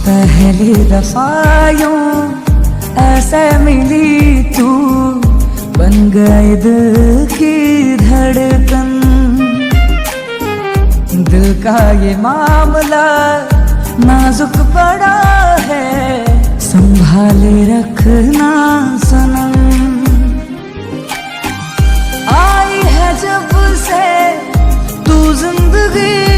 पहली दफा यूं ऐसे मिली तू, बन गई दिल की धड़कन। दिल का ये मामला नाजुक पड़ा है, संभाले रखना सनम। आई है जब से तू जिंदगी